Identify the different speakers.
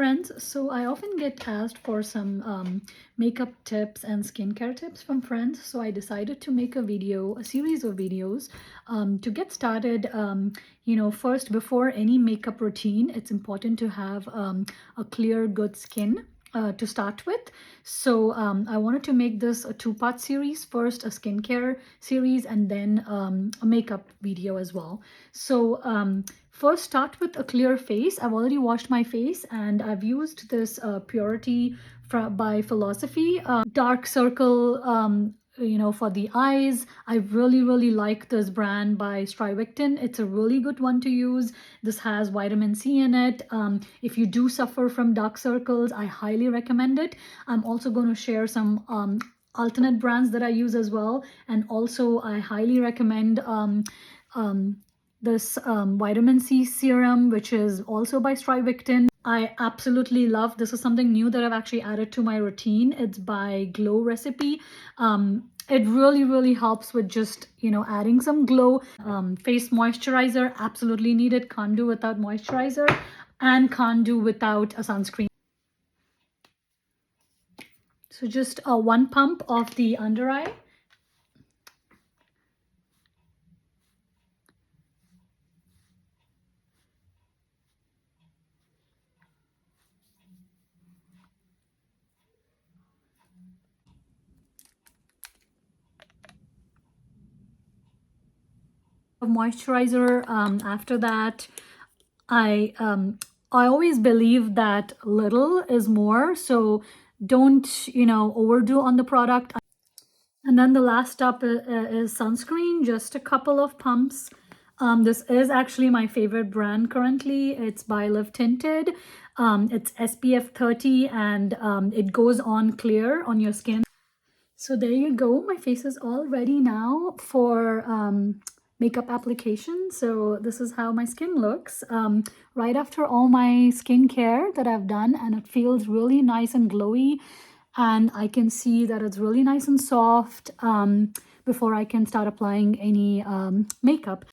Speaker 1: friends. So I often get asked for some makeup tips and skincare tips from friends. So I decided to make a series of videos to get started. First, before any makeup routine, it's important to have a clear, good skin. To start with. So I wanted to make this a two-part series. First, a skincare series, and then a makeup video as well. So first, start with a clear face. I've already washed my face, and I've used this Purity by Philosophy dark circle for the eyes. I really like this brand by Strivectin. It's a really good one to use. This has vitamin C in it. If you do suffer from dark circles, I highly recommend it. I'm also going to share some alternate brands that I use as well, and also I highly recommend this Vitamin C Serum, which is also by Strivectin. I absolutely love. This is something new that I've actually added to my routine. It's by Glow Recipe. It really helps with just adding some glow. Face moisturizer, absolutely needed. Can't do without moisturizer, and can't do without a sunscreen. So just one pump of the under eye. Moisturizer. After that, I always believe that little is more, so don't overdo on the product. And then the last step is sunscreen, just a couple of pumps. This is actually my favorite brand currently. It's by Live Tinted. It's SPF 30, and it goes on clear on your skin. So there you go. My face is all ready now for makeup application. So this is how my skin looks right after all my skincare that I've done, and it feels really nice and glowy, and I can see that it's really nice and soft before I can start applying any makeup.